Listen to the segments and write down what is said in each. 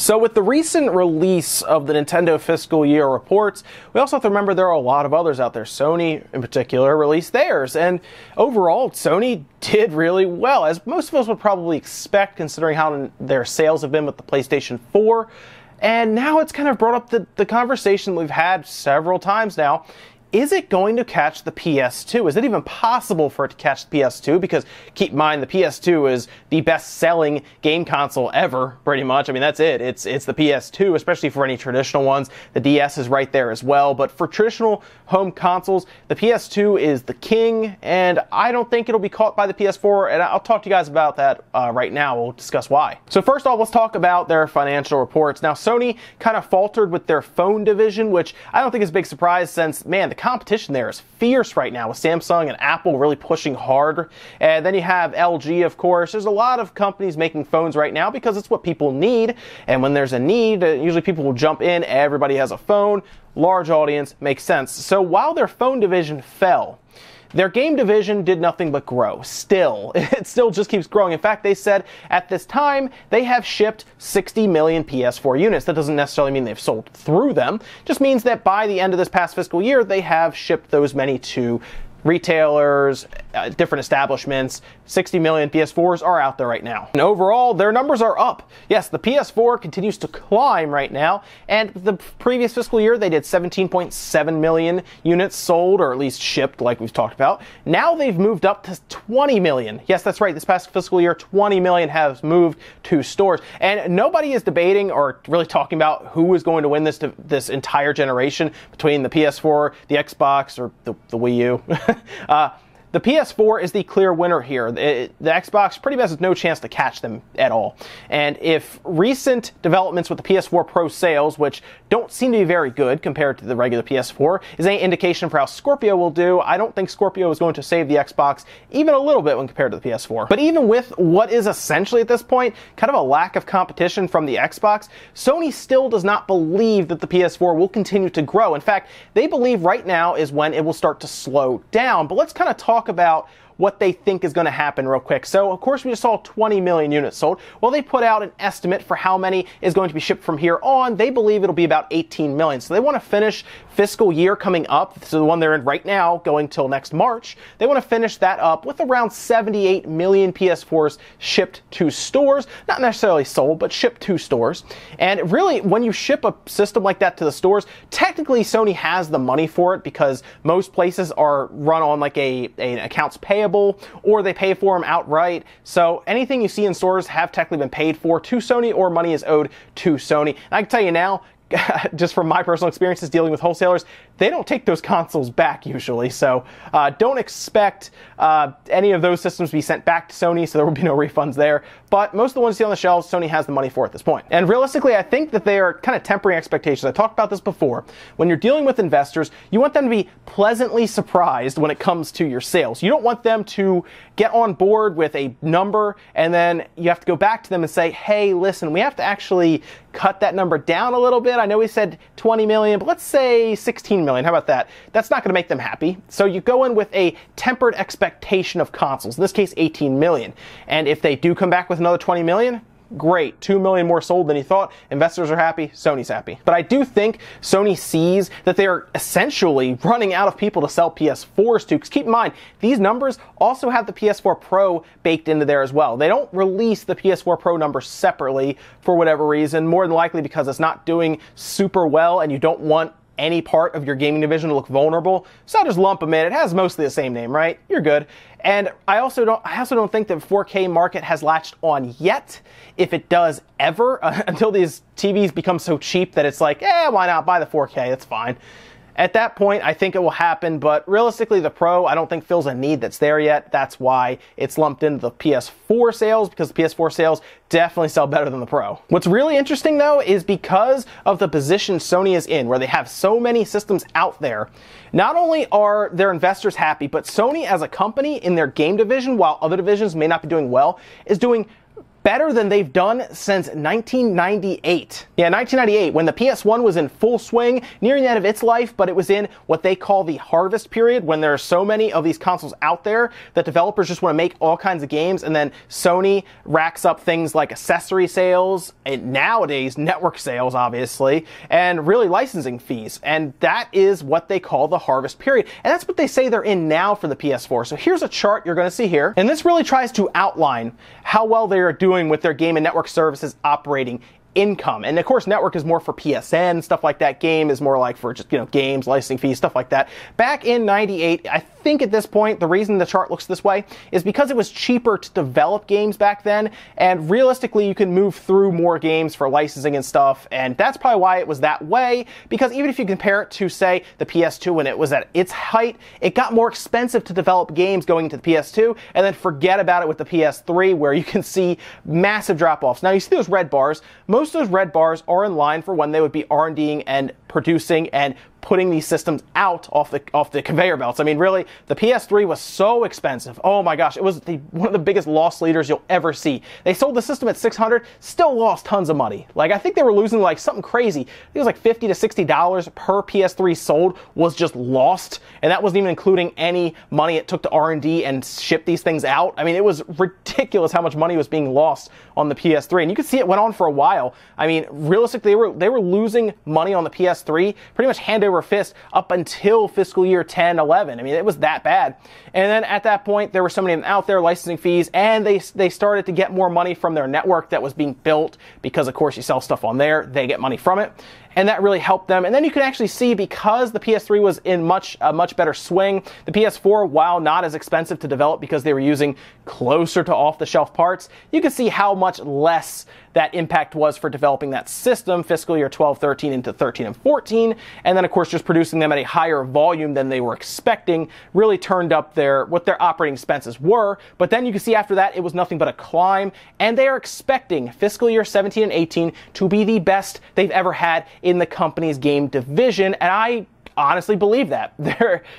So with the recent release of the Nintendo Fiscal Year reports, we also have to remember there are a lot of others out there. Sony, in particular, released theirs. And overall, Sony did really well, as most of us would probably expect, considering how their sales have been with the PlayStation 4. And now it's kind of brought up the conversation we've had several times now. Is it going to catch the PS2? Is it even possible for it to catch the PS2? Because keep in mind, the PS2 is the best-selling game console ever, pretty much. I mean, that's it. It's the PS2, especially for any traditional ones. The DS is right there as well. But for traditional home consoles, the PS2 is the king, and I don't think it'll be caught by the PS4, and I'll talk to you guys about that right now. We'll discuss why. So first off, let's talk about their financial reports. Now, Sony kind of faltered with their phone division, which I don't think is a big surprise since, man, the competition there is fierce right now with Samsung and Apple really pushing hard. And then you have LG, of course. There's a lot of companies making phones right now because it's what people need. And when there's a need, usually people will jump in. Everybody has a phone. Large audience, makes sense. So while their phone division fell, their game division did nothing but grow. Still, it still just keeps growing. In fact, they said at this time they have shipped 60 million PS4 units. That doesn't necessarily mean they've sold through them. It just means that by the end of this past fiscal year, they have shipped those many to retailers, different establishments. 60 million PS4s are out there right now. And overall, their numbers are up. Yes, the PS4 continues to climb right now, and the previous fiscal year, they did 17.7 million units sold, or at least shipped, like we've talked about. Now they've moved up to 20 million. Yes, that's right. This past fiscal year, 20 million has moved to stores. And nobody is debating or really talking about who is going to win this entire generation between the PS4, the Xbox, or the Wii U. The PS4 is the clear winner here. The Xbox pretty much has no chance to catch them at all. And if recent developments with the PS4 Pro sales, which don't seem to be very good compared to the regular PS4, is any indication for how Scorpio will do, I don't think Scorpio is going to save the Xbox even a little bit when compared to the PS4. But even with what is essentially at this point kind of a lack of competition from the Xbox, Sony still does not believe that the PS4 will continue to grow. In fact, they believe right now is when it will start to slow down. But let's kind of talk about what they think is going to happen real quick. So, of course, we just saw 20 million units sold. Well, they put out an estimate for how many is going to be shipped from here on. They believe it'll be about 18 million. So they want to finish fiscal year coming up, so the one they're in right now, going till next March. They want to finish that up with around 78 million PS4s shipped to stores. Not necessarily sold, but shipped to stores. And really, when you ship a system like that to the stores, technically Sony has the money for it because most places are run on like an accounts payable, or they pay for them outright. So anything you see in stores have technically been paid for to Sony, or money is owed to Sony. And I can tell you now, just from my personal experiences dealing with wholesalers, they don't take those consoles back usually. So don't expect any of those systems to be sent back to Sony, so there will be no refunds there. But most of the ones you see on the shelves, Sony has the money for at this point. And realistically, I think that they are kind of tempering expectations. I talked about this before. When you're dealing with investors, you want them to be pleasantly surprised when it comes to your sales. You don't want them to get on board with a number and then you have to go back to them and say, hey, listen, we have to actually cut that number down a little bit. I know we said 20 million, but let's say 16 million. How about that? That's not going to make them happy. So you go in with a tempered expectation of consoles, in this case 18 million. And if they do come back with another 20 million, great, 2 million more sold than you thought. Investors are happy, Sony's happy. But I do think Sony sees that they are essentially running out of people to sell PS4s to. Because keep in mind, these numbers also have the PS4 Pro baked into there as well. They don't release the PS4 Pro numbers separately for whatever reason, more than likely because it's not doing super well and you don't want any part of your gaming division to look vulnerable. So just lump them in. It has mostly the same name, right? You're good. And I also don't think the 4K market has latched on yet. If it does ever, until these TVs become so cheap that it's like, why not buy the 4K? It's fine. At that point, I think it will happen, but realistically, the Pro, I don't think fills a need that's there yet. That's why it's lumped into the PS4 sales, because the PS4 sales definitely sell better than the Pro. What's really interesting, though, is because of the position Sony is in, where they have so many systems out there, not only are their investors happy, but Sony as a company in their game division, while other divisions may not be doing well, is doing better than they've done since 1998. Yeah, 1998, when the PS1 was in full swing, nearing the end of its life, but it was in what they call the harvest period, when there are so many of these consoles out there that developers just want to make all kinds of games, and then Sony racks up things like accessory sales, and nowadays network sales, obviously, and really licensing fees. And that is what they call the harvest period. And that's what they say they're in now for the PS4. So here's a chart you're going to see here, and this really tries to outline how well they are doing with their game and network services operating income. And of course, network is more for PSN, stuff like that. Game is more like for just, games, licensing fees, stuff like that. Back in 98, I think at this point, the reason the chart looks this way is because it was cheaper to develop games back then, and realistically, you can move through more games for licensing and stuff, and that's probably why it was that way, because even if you compare it to, say, the PS2 when it was at its height, it got more expensive to develop games going into the PS2, and then forget about it with the PS3, where you can see massive drop-offs. Now, you see those red bars. Most of those red bars are in line for when they would be R&Ding and producing and putting these systems out off the conveyor belts. I mean, really, the PS3 was so expensive. Oh my gosh, it was one of the biggest loss leaders you'll ever see. They sold the system at $600, still lost tons of money. Like, I think they were losing like something crazy. It was like $50 to $60 per PS3 sold was just lost, and that wasn't even including any money it took to R&D and ship these things out. I mean, it was ridiculous how much money was being lost on the PS3, and you could see it went on for a while. I mean, realistically, they were losing money on the PS3 pretty much hand over fist up until fiscal year 10, 11. I mean, it was that bad. And then at that point, there were so many of them out there, licensing fees, and they started to get more money from their network that was being built because, of course, you sell stuff on there, they get money from it. And that really helped them. And then you can actually see, because the PS3 was in a much better swing, the PS4, while not as expensive to develop because they were using closer to off-the-shelf parts, you can see how much less that impact was for developing that system, fiscal year 12, 13 into 13 and 14. And then, of course, just producing them at a higher volume than they were expecting really turned up what their operating expenses were. But then you can see after that, it was nothing but a climb. And they are expecting fiscal year 17 and 18 to be the best they've ever had in the company's game division, and I honestly believe that.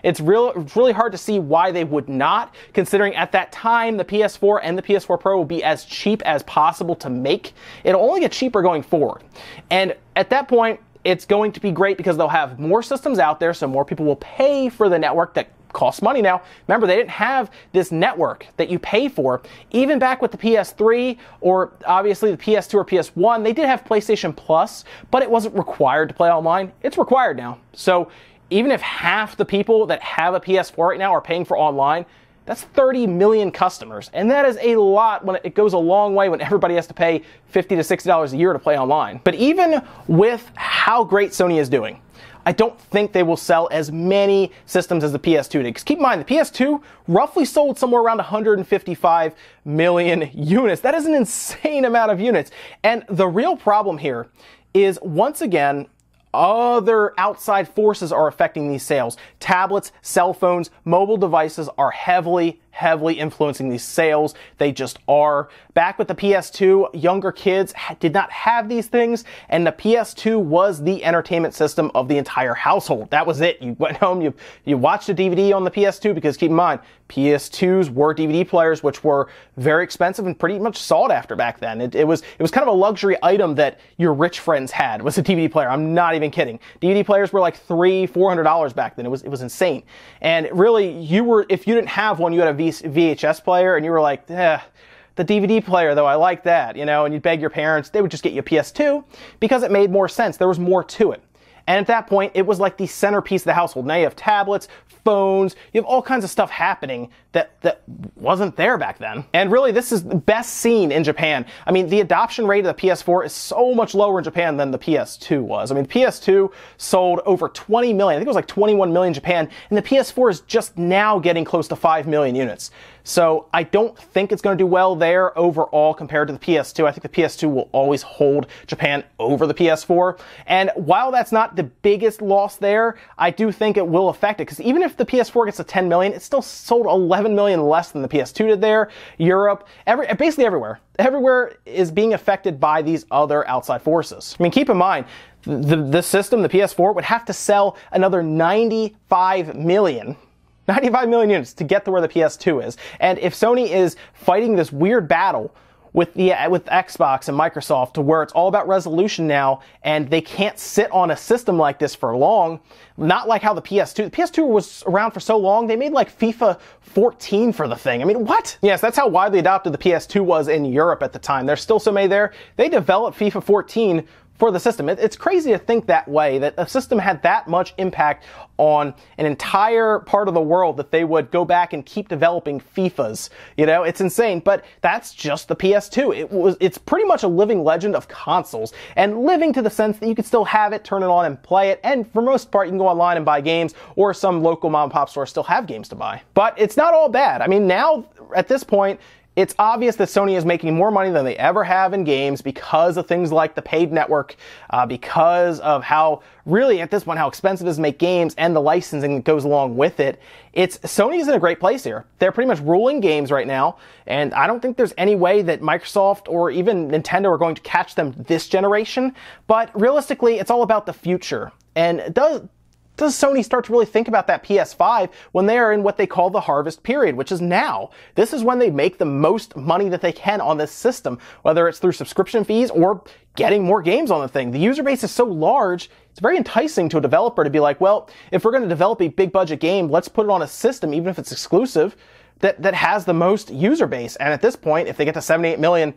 It's really hard to see why they would not, considering at that time the PS4 and the PS4 Pro will be as cheap as possible to make. It'll only get cheaper going forward, and at that point, it's going to be great because they'll have more systems out there, so more people will pay for the network that costs money now. Remember, they didn't have this network that you pay for. Even back with the PS3 or obviously the PS2 or PS1, they did have PlayStation Plus, but it wasn't required to play online. It's required now. So even if half the people that have a PS4 right now are paying for online, that's 30 million customers. And that is a lot. When it goes a long way when everybody has to pay $50 to $60 a year to play online. But even with how great Sony is doing, I don't think they will sell as many systems as the PS2 did. Because keep in mind, the PS2 roughly sold somewhere around 155 million units. That is an insane amount of units. And the real problem here is, once again, other outside forces are affecting these sales. Tablets, cell phones, mobile devices are heavily influencing these sales. They just are. Back with the PS2, younger kids did not have these things, and the PS2 was the entertainment system of the entire household. That was it. You went home, you watched a DVD on the PS2, because keep in mind, PS2s were DVD players, which were very expensive and pretty much sought after back then. It was kind of a luxury item that your rich friends had, was a DVD player. I'm not even kidding. DVD players were like $300-$400 back then. It was insane. And really, if you didn't have one, you had a VHS player, and you were like, the DVD player, though, I like that, and you'd beg your parents, they would just get you a PS2 because it made more sense. There was more to it. And at that point, it was like the centerpiece of the household. Now you have tablets, phones, you have all kinds of stuff happening that wasn't there back then. And really, this is best seen in Japan. I mean, the adoption rate of the PS4 is so much lower in Japan than the PS2 was. I mean, the PS2 sold over 20 million. I think it was like 21 million in Japan, and the PS4 is just now getting close to 5 million units. So I don't think it's going to do well there overall compared to the PS2. I think the PS2 will always hold Japan over the PS4. And while that's not the biggest loss there, I do think it will affect it, because even if the PS4 gets to 10 million, it still sold 11 million less than the PS2 did there. Europe, basically everywhere. Everywhere is being affected by these other outside forces. I mean, keep in mind, the system, the PS4, would have to sell another 95 million units to get to where the PS2 is. And if Sony is fighting this weird battle with Xbox and Microsoft, to where it's all about resolution now, and they can't sit on a system like this for long. Not like how the PS2. The PS2 was around for so long, they made like FIFA 14 for the thing. I mean, what? Yes, that's how widely adopted the PS2 was in Europe at the time. There's still so many there. They developed FIFA 14 for the system. It's crazy to think that way, that a system had that much impact on an entire part of the world that they would go back and keep developing FIFAs. You know, it's insane, but that's just the PS2. It's pretty much a living legend of consoles, and living to the sense that you can still have it, turn it on and play it, and for most part you can go online and buy games, or some local mom and pop stores still have games to buy. But it's not all bad. I mean, now at this point, it's obvious that Sony is making more money than they ever have in games because of things like the paid network, because of how, really at this point, how expensive it is to make games and the licensing that goes along with it. Sony's in a great place here. They're pretty much ruling games right now, and I don't think there's any way that Microsoft or even Nintendo are going to catch them this generation. But realistically, it's all about the future. And does Sony start to really think about that PS5 when they are in what they call the harvest period, which is now? This is when they make the most money that they can on this system, whether it's through subscription fees or getting more games on the thing. The user base is so large, it's very enticing to a developer to be like, well, if we're going to develop a big budget game, let's put it on a system, even if it's exclusive, that has the most user base. And at this point, if they get to 78 million,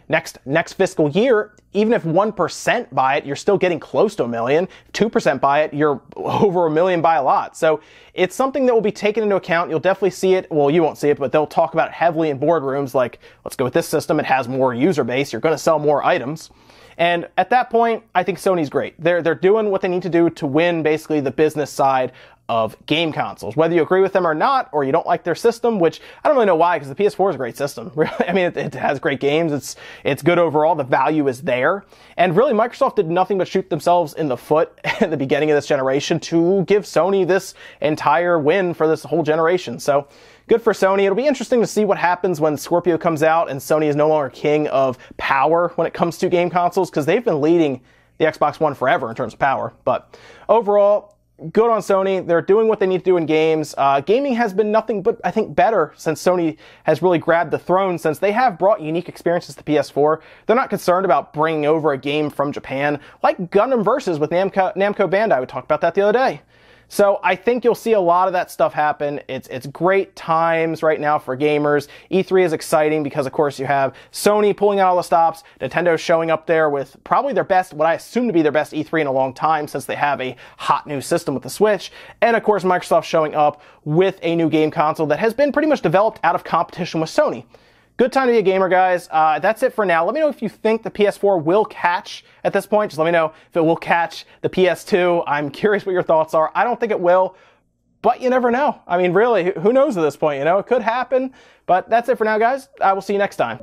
next fiscal year, even if 1% buy it, you're still getting close to 1 million. 2% buy it, you're over 1 million by a lot. So it's something that will be taken into account. You'll definitely see it. Well, you won't see it, but they'll talk about it heavily in boardrooms. Like, let's go with this system. It has more user base. You're going to sell more items. And at that point, I think Sony's great. They're doing what they need to do to win basically the business side of game consoles. Whether you agree with them or not, or you don't like their system, which I don't really know why, because the PS4 is a great system. Really, I mean, it has great games. It's good overall. The value is there. And really, Microsoft did nothing but shoot themselves in the foot at the beginning of this generation to give Sony this entire win for this whole generation. So good for Sony. It'll be interesting to see what happens when Scorpio comes out and Sony is no longer king of power when it comes to game consoles, because they've been leading the Xbox One forever in terms of power. But overall, good on Sony. They're doing what they need to do in games. Gaming has been nothing but, I think, better since Sony has really grabbed the throne, since they have brought unique experiences to PS4. They're not concerned about bringing over a game from Japan, like Gundam Versus with Namco Bandai. We talked about that the other day. So I think you'll see a lot of that stuff happen. It's great times right now for gamers. E3 is exciting because, of course, you have Sony pulling out all the stops, Nintendo showing up there with probably their best, what I assume to be their best E3 in a long time, since they have a hot new system with the Switch, and of course Microsoft showing up with a new game console that has been pretty much developed out of competition with Sony. Good time to be a gamer, guys. That's it for now. Let me know if you think the PS4 will catch at this point. Just let me know if it will catch the PS2. I'm curious what your thoughts are. I don't think it will, but you never know. I mean, really, who knows at this point? It could happen. But that's it for now, guys. I will see you next time.